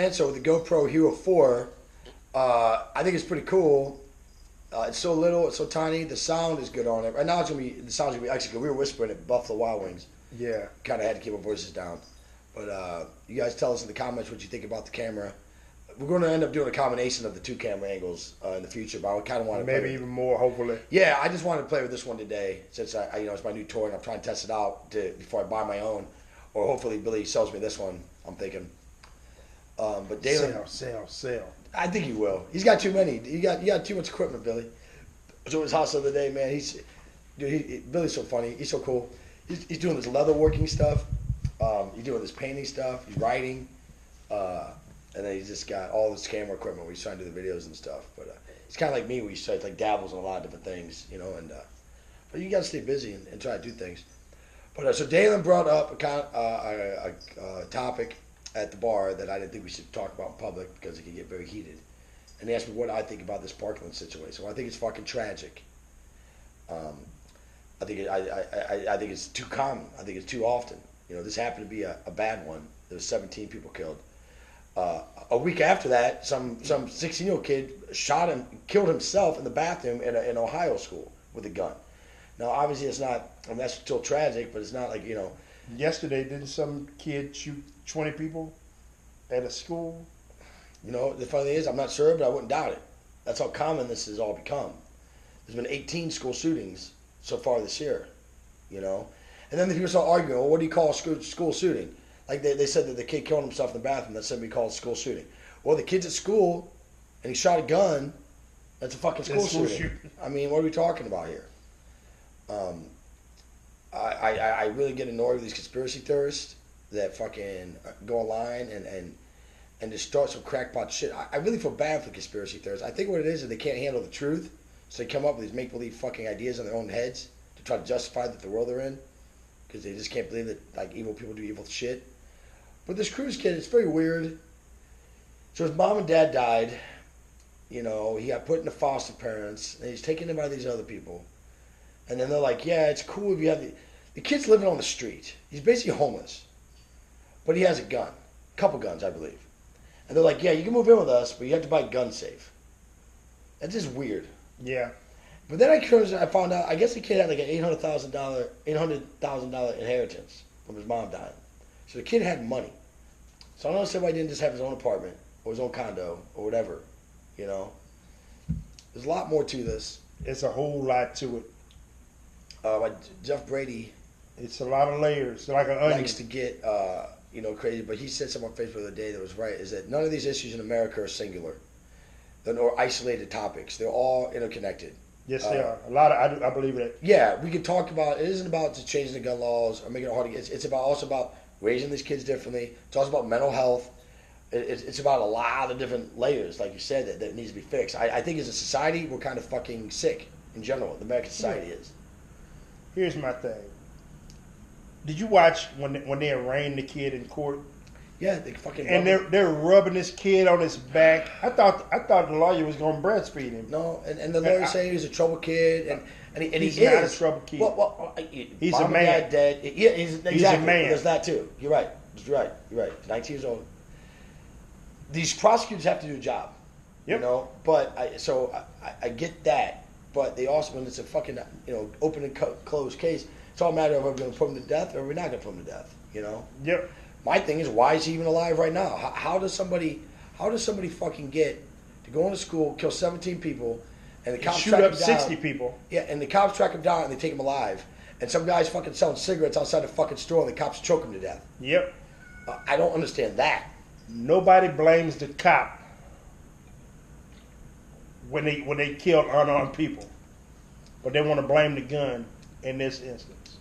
man. So with the GoPro Hero 4, I think it's pretty cool. It's so little, it's so tiny. The sound is good on it. Right now, the sound's gonna be actually good. We were whispering at Buffalo Wild Wings. Yeah. Kind of had to keep our voices down. But you guys tell us in the comments what you think about the camera. We're going to end up doing a combination of the 2 camera angles in the future, but I kind of want to maybe even more, hopefully. Yeah, I just wanted to play with this one today since it's my new toy and I'm trying to test it out before I buy my own, or hopefully Billy sells me this one. I'm thinking. But Dalen, sell. I think he will. He's got too many. You got too much equipment, Billy. I was at his house the other day, man. Billy's so funny. He's so cool. He's doing this leather working stuff. He's doing this painting stuff. He's writing. And then he's just got all this camera equipment where he's trying to do the videos and stuff. But he's kind of like me, where he like dabbles in a lot of different things, you know. And but you got to stay busy and try to do things. But so Dalen brought up a topic at the bar that I didn't think we should talk about in public because it could get very heated. And he asked me what I think about this Parkland situation. Well, I think it's fucking tragic. I think it's too common. I think it's too often. You know, this happened to be a bad one. There was 17 people killed. A week after that, some 16-year-old kid killed himself in the bathroom in an Ohio school with a gun. Now, obviously, it's not. I mean, that's still tragic, but it's not like, you know. Yesterday, didn't some kid shoot 20 people at a school? You know, the funny thing is, I'm not sure, but I wouldn't doubt it. That's how common this has all become. There's been 18 school shootings so far this year, you know. And then the people start arguing, well, what do you call a school shooting? Like they said that the kid killed himself in the bathroom. That's something we call a school shooting. Well, the kid's at school and he shot a gun. That's a fucking school shooting. I mean, what are we talking about here? I really get annoyed with these conspiracy theorists that fucking go online and just start some crackpot shit. I really feel bad for conspiracy theorists. I think what it is they can't handle the truth, so they come up with these make-believe fucking ideas in their own heads to try to justify the world they're in, because they just can't believe that like evil people do evil shit. But this Cruz kid, it's very weird. So his mom and dad died. You know, he got put into foster parents, and he's taken in by these other people. And then they're like, yeah, it's cool if you have the kid's living on the street. He's basically homeless. But he has a gun. A couple guns, I believe. And they're like, yeah, you can move in with us, but you have to buy gun safe. That's just weird. Yeah. But then I found out, I guess the kid had like an $800,000 inheritance from his mom dying. So the kid had money. So I don't understand why he didn't just have his own apartment or his own condo or whatever, you know. There's a lot more to this. It's a whole lot to it. Like Jeff Brady. It's a lot of layers, like an onion. Likes to get, crazy, but he said something on Facebook the other day that was right, is that none of these issues in America are singular. They're no isolated topics. They're all interconnected. Yes, they are. A lot of, I believe that. Yeah, we can talk about, it isn't about just changing the gun laws or making it hard to get, it's also about raising these kids differently. It's also about mental health. It's about a lot of different layers, like you said, that needs to be fixed. I think as a society, we're kind of fucking sick in general. The American society is. Here's my thing. Did you watch when they arraigned the kid in court? Yeah, they fucking. And they're rubbing this kid on his back. I thought the lawyer was going to breastfeed him. No, and the lawyer saying he's a trouble kid, and he's not a trouble kid. Well, he's mom a man. And dad dead. Yeah, exactly. He's a man. There's that too. You're right. You're right. 19 years old. These prosecutors have to do a job. Yep. You know, but I get that. But they also, when it's a fucking open and closed case, it's all a matter of, are we going to put him to death or are we not going to put him to death? You know. Yep. My thing is, why is he even alive right now? How does somebody fucking get to go into school, kill 17 people, and the cops shoot track up him down? 60 people? Yeah, and the cops track him down and they take him alive, and some guy's fucking selling cigarettes outside the fucking store and the cops choke him to death. Yep. I don't understand that. Nobody blames the cop when they kill unarmed people, but they want to blame the gun in this instance.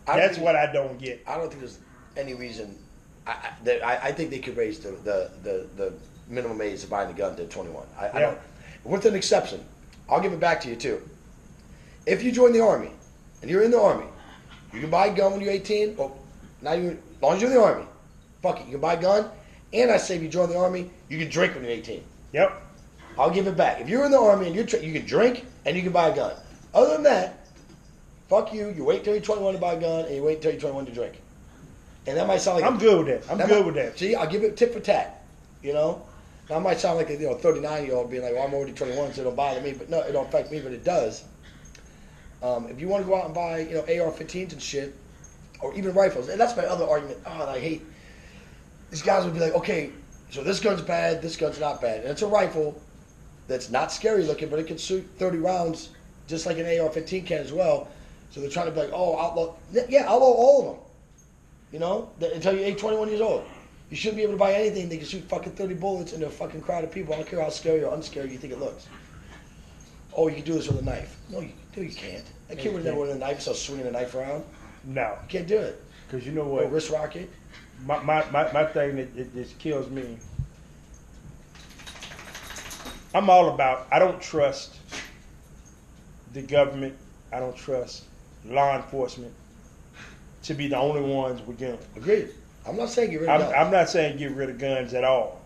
That's what I don't get. I don't think there's any reason. I think they could raise the minimum age to buying the gun to 21. I don't, with an exception. I'll give it back to you too. If you join the Army and you're in the Army, you can buy a gun when you're 18. Well, not even, as long as you're in the Army. Fuck it, you can buy a gun. And I say if you join the Army, you can drink when you're 18. Yep. I'll give it back. If you're in the Army and you can drink and you can buy a gun. Other than that, fuck you. You wait till you're 21 to buy a gun, and you wait till you're 21 to drink. And that might sound like I'm good with that. I'm good with that. See, I'll give it tit for tat. you know? Now, I might sound like a 39-year-old being like, well, I'm already 21, so it don't bother me. But no, it don't affect me, but it does. If you want to go out and buy, AR-15s and shit, or even rifles, and that's my other argument. Oh, I hate these guys would be like, okay, so this gun's bad, this gun's not bad, and it's a rifle that's not scary looking, but it can shoot 30 rounds just like an AR-15 can as well. So they're trying to be like, oh, outlaw all of them. Until you're 21 years old. You shouldn't be able to buy anything that can shoot fucking 30 bullets into a fucking crowd of people. I don't care how scary or unscary you think it looks. Oh, you can do this with a knife. No, you can't. That kid would never with a knife, so swinging a knife around. No. You can't do it. Because you know what? No wrist rocket. My thing that kills me, I'm all about, I don't trust the government, I don't trust law enforcement to be the only ones with guns. Agreed. I'm not saying get rid of guns. I'm not saying get rid of guns at all.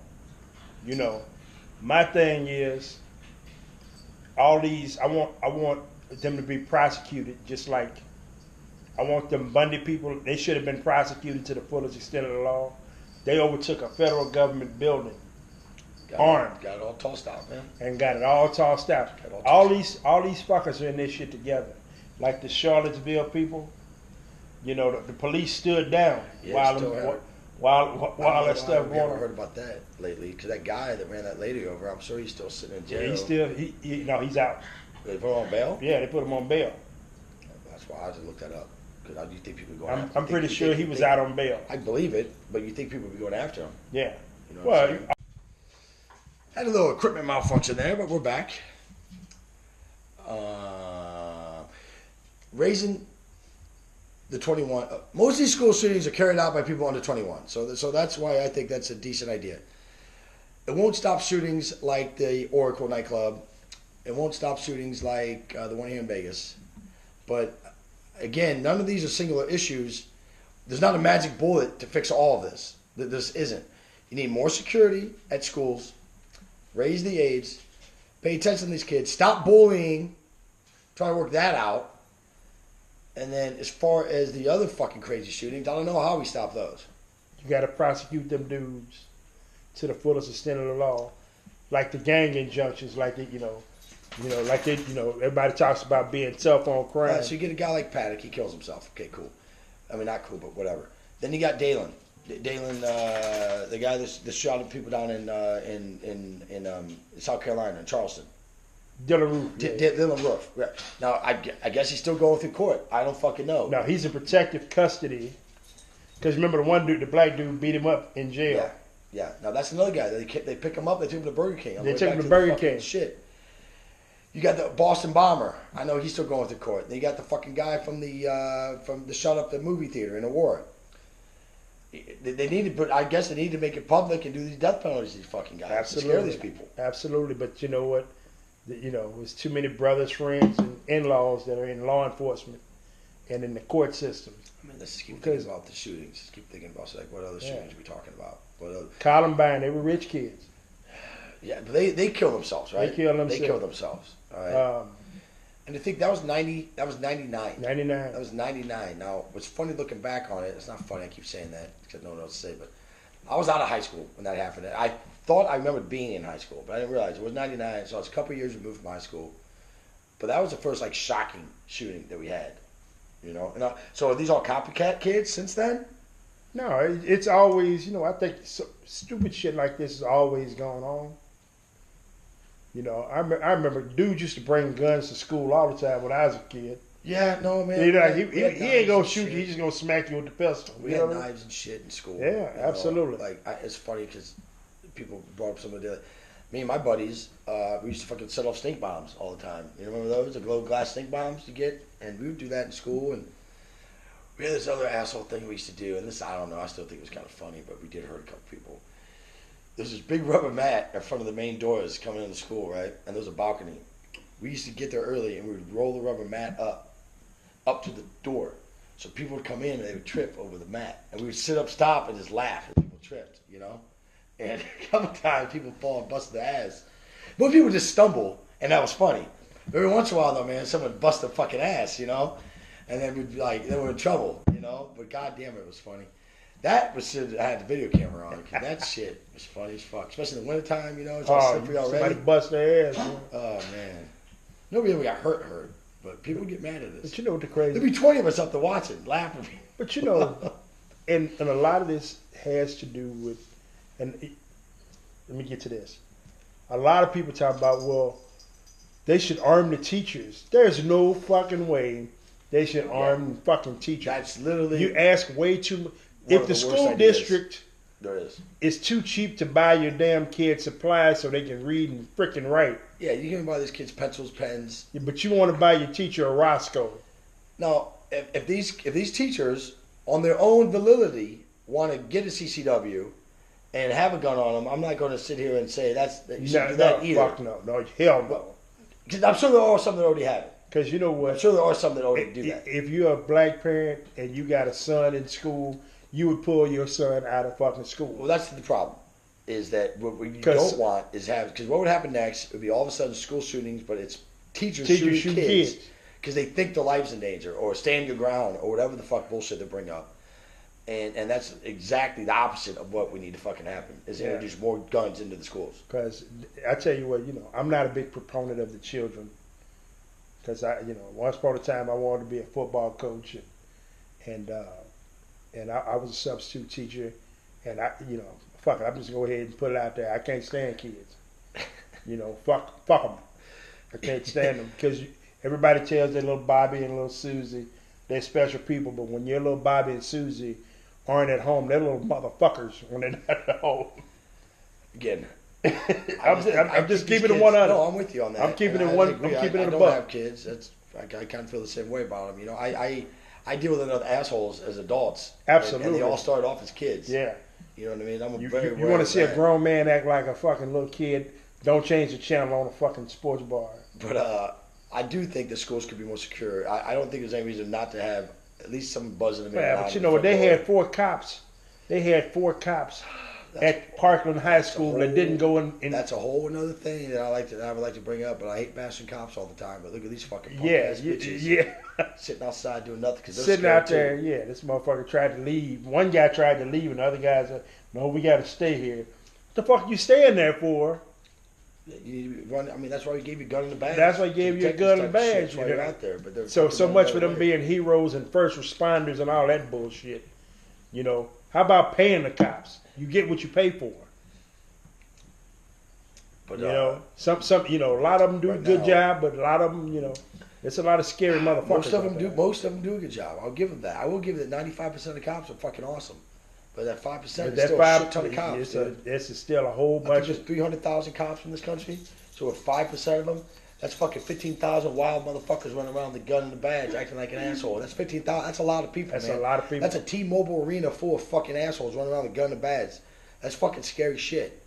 My thing is, all these, I want them to be prosecuted just like I want them Bundy people. They should have been prosecuted to the fullest extent of the law. They overtook a federal government building, armed. Got it all tossed out, man. And got it all tossed out. All these fuckers are in this shit together. Like the Charlottesville people, the police stood down while that stuff going on. I haven't heard about that lately, because that guy that ran that lady over, I'm sure he's still sitting in jail. Yeah, he's out. They put him on bail? Yeah, they put him on bail. That's why I just looked that up. Because do you think people are going after him? I'm pretty sure he was out on bail. I believe it, but you think people would be going after him? Yeah. Had a little equipment malfunction there, but we're back. Raising the 21. Most of these school shootings are carried out by people under 21. So that's why I think that's a decent idea. It won't stop shootings like the Oracle nightclub. It won't stop shootings like the one here in Vegas. But again, none of these are singular issues. There's not a magic bullet to fix all of this. This isn't. You need more security at schools. Raise the age. Pay attention to these kids. Stop bullying. Try to work that out. And then as far as the other fucking crazy shootings, I don't know how we stop those. You got to prosecute them dudes to the fullest extent of the law. Like the gang injunctions, everybody talks about being tough on crime. Right, so you get a guy like Paddock, he kills himself. Okay, cool. I mean, not cool, but whatever. Then you got Dalen. The guy that shot people down in South Carolina, in Charleston. Dylan Roof. Yeah. Now, I guess he's still going through court. I don't fucking know. No, he's in protective custody. Because remember the one dude, the black dude, beat him up in jail. Yeah. Now, that's another guy. They pick him up. They took him to Burger King. They took him to Burger King. Shit. You got the Boston bomber. I know he's still going through court. Then you got the fucking guy from the shut up the movie theater in Aurora. They need to put. I guess they need to make it public and do these death penalties. These fucking guys. Absolutely. To scare these people. Absolutely, but you know what? There's too many brothers, friends, and in-laws that are in law enforcement and in the court system. I mean, let's keep thinking about the shootings. Let's keep thinking about what other shootings are we talking about? Columbine, they were rich kids. Yeah, but they killed themselves, right? They killed themselves. All right. And I think that was 90. That was 99. 99. That was 99. Now, what's funny looking back on it? It's not funny. I keep saying that because I don't know what to say. But I was out of high school when that happened. I thought I remembered being in high school, but I didn't realize it was 99. So I was a couple years removed from high school. But that was the first shocking shooting that we had. So are these all copycat kids since then? No, it's always. I think stupid shit like this is always going on. I remember dudes used to bring guns to school all the time when I was a kid. Yeah, no, man. He ain't gonna shoot you. He's just gonna smack you with the pistol. We had knives and shit in school. Yeah, absolutely. It's funny because people brought up some of the. Me and my buddies, we used to fucking set off stink bombs all the time. You remember those? The glow glass stink bombs you get? And we would do that in school. And we had this other asshole thing we used to do. And this, I don't know, I still think it was kind of funny, but we did hurt a couple people. There's this big rubber mat in front of the main doors coming into school, right? And there's a balcony. We used to get there early and we would roll the rubber mat up to the door. So people would come in and they would trip over the mat. And we would sit up, stop, and just laugh as people tripped, And a couple times people fall and bust their ass. Most people just stumble, and that was funny. Every once in a while, though, man, someone would bust their fucking ass, And then we'd be like, they were in trouble, But goddamn, it was funny. That was I had the video camera on because that shit was funny as fuck. Especially in the wintertime, it's all slippery already. Somebody bust their ass. Man. Oh man, nobody ever got hurt, but people get mad at us. But you know what the crazy? There'd be 20 of us up there watching, laughing. But and a lot of this has to do with, let me get to this. A lot of people talk about, well, they should arm the teachers. There's no fucking way they should arm the fucking teachers. That's literally. You ask way too much. If the school district is too cheap to buy your damn kids supplies so they can read and freaking write. Yeah, you can buy these kids pencils, pens. Yeah, but you want to buy your teacher a Roscoe. Now, if these teachers on their own validity want to get a CCW and have a gun on them, I'm not going to sit here and say you should do that either. Fuck no, hell no. Because I'm sure there are some that already have it. Because you know what? I'm sure there are some that already do that. If you're a black parent and you got a son in school, you would pull your son out of fucking school. Well, that's the problem. Is that what you don't want is because what would happen next would be all of a sudden school shootings, but it's teachers shooting kids because they think their life's in danger, or stand your ground, or whatever the fuck bullshit they bring up. And that's exactly the opposite of what we need to fucking happen, is introduce more guns into the schools. Because I tell you what, I'm not a big proponent of the children. Because once upon a time I wanted to be a football coach, and I was a substitute teacher, and fuck it, I'm just gonna go ahead and put it out there. I can't stand kids. Fuck them. I can't stand them because everybody tells their little Bobby and little Susie they're special people, but when your little Bobby and Susie aren't at home, they're little motherfuckers when they're not at home. Again, I'm just keeping it 100. No, I'm with you on that. I'm keeping it one. I'm keeping it a buck. I don't have kids. I kind of feel the same way about them. I deal with enough assholes as adults. Absolutely. And they all started off as kids. Yeah. You know what I mean? You want to see a grown man act like a fucking little kid? Don't change the channel on a fucking sports bar. But I do think the schools could be more secure. I don't think there's any reason not to have at least some buzzing them in. Yeah, but you know what? They had 4 cops. They had 4 cops at Parkland High School that didn't go in. That's a whole another thing that I would like to bring up. But I hate bashing cops all the time. But look at these fucking punk ass bitches. Yeah. Sitting outside doing nothing because sitting out there. Too. Yeah, this motherfucker tried to leave. One guy tried to leave, and the other guy said, "No, we got to stay here." What the fuck you staying there for? You run. I mean, that's why we gave you a gun in the badge. That's why he gave you a gun in the badge. That's why you're out there. But so much for them being heroes and first responders and all that bullshit. How about paying the cops? You get what you pay for. But some a lot of them do a good job, but a lot of them, it's a lot of scary motherfuckers. Most of them do a good job. I'll give them that. I will give it that 95% of the cops are fucking awesome. But that 5% is still a shit ton of cops. This is still a whole bunch. There's 300,000 cops in this country. So with 5% of them, that's fucking 15,000 wild motherfuckers running around with the gun and the badge, acting like an asshole. That's 15,000. That's a lot of people. That's a lot of people. That's a T-Mobile arena full of fucking assholes running around with a gun and badge. That's fucking scary shit.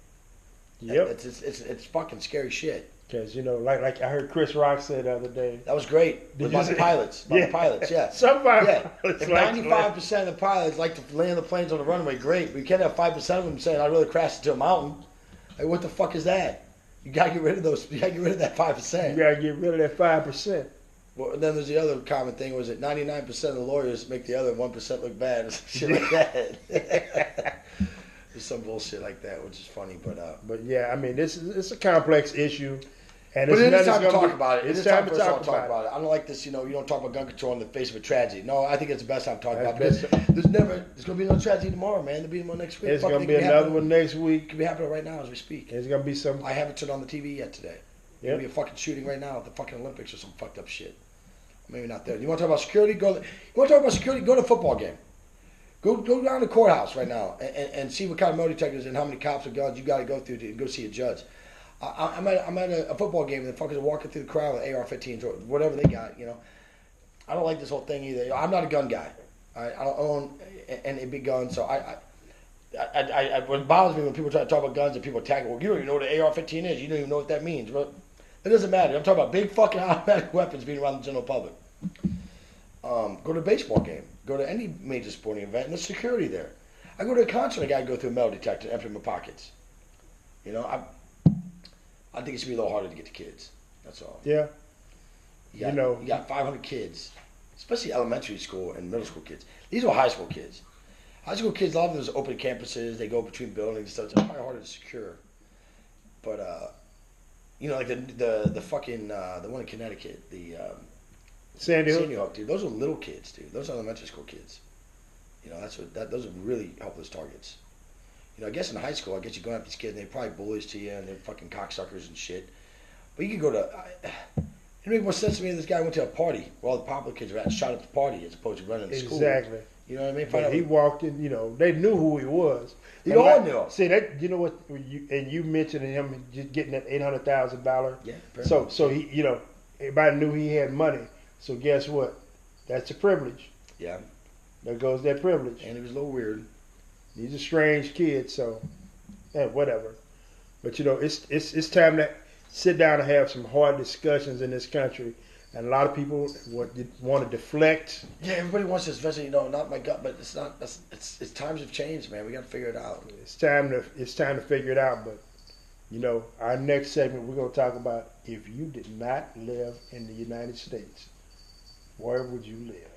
Yep. It's fucking scary shit. Because like I heard Chris Rock say the other day. That was great. About the pilots. About the pilots, yeah. Somebody. Yeah. If 95% of the pilots like to land the planes on the runway, great. But you can't have 5% of them saying, "I'd rather crash into a mountain." Like, what the fuck is that? You gotta get rid of those. You gotta get rid of that 5%. You gotta get rid of that 5%. Well, and then there's the other common thing was that 99% of the lawyers make the other 1% look bad, or some shit like that. There's some bullshit like that, which is funny, but yeah, I mean, it's a complex issue. And but it is time to talk about it. It's time to talk about it. I don't like this, you don't talk about gun control in the face of a tragedy. No, I think it's the best time to talk about it. There's going to be another tragedy tomorrow, man. There'll be one next week. There's going to be another one next week. It could be happening right now as we speak. There's going to be some. I haven't turned on the TV yet today. There'll be a fucking shooting right now at the fucking Olympics or some fucked up shit. Maybe not there. You want to talk about security? Go to a football game. Go down to the courthouse right now and see what kind of metal detectors and how many cops or guns you got to go through to go see a judge. I'm at a football game and the fuckers are walking through the crowd with AR-15s or whatever they got. I don't like this whole thing either. I'm not a gun guy. I don't own any big guns, so what bothers me when people try to talk about guns and people attack it. Well, you don't even know what an AR-15 is. You don't even know what that means. Well, it doesn't matter. I'm talking about big fucking automatic weapons being around the general public. Go to a baseball game. Go to any major sporting event, and there's security there. I go to a concert, I got to go through a metal detector and empty my pockets. I think it should be a little harder to get to kids. That's all. Yeah. You got 500 kids, especially elementary school and middle school kids. These are high school kids. High school kids, a lot of those open campuses, they go between buildings and stuff. It's probably harder to secure. But you know, like the fucking the one in Connecticut, the Sandy Hook. Sandy Hook, dude. Those are little kids, dude. Those are elementary school kids. You know, those are really helpless targets. You know, I guess in high school, I guess you go after these kids, and they're probably bullies to you, and they're fucking cocksuckers and shit. But you could go to. It made more sense to me if this guy went to a party where all the popular kids were at and shot up the party as opposed to running to school. Exactly. You know what I mean? But he walked in, you know, they knew who he was. They all knew. See, that, you know what, you mentioned him just getting that $800,000. Yeah. So he, you know, everybody knew he had money. So guess what? That's a privilege. Yeah. There goes that privilege. And he was a little weird. These are strange kids, so, yeah, whatever. But, you know, it's time to sit down and have some hard discussions in this country. And a lot of people want to deflect. Yeah, everybody wants this, especially, you know, not my gut, but it's not. It's times have changed, man. We got to figure it out. It's time to figure it out. But you know, our next segment we're going to talk about if you did not live in the United States, where would you live?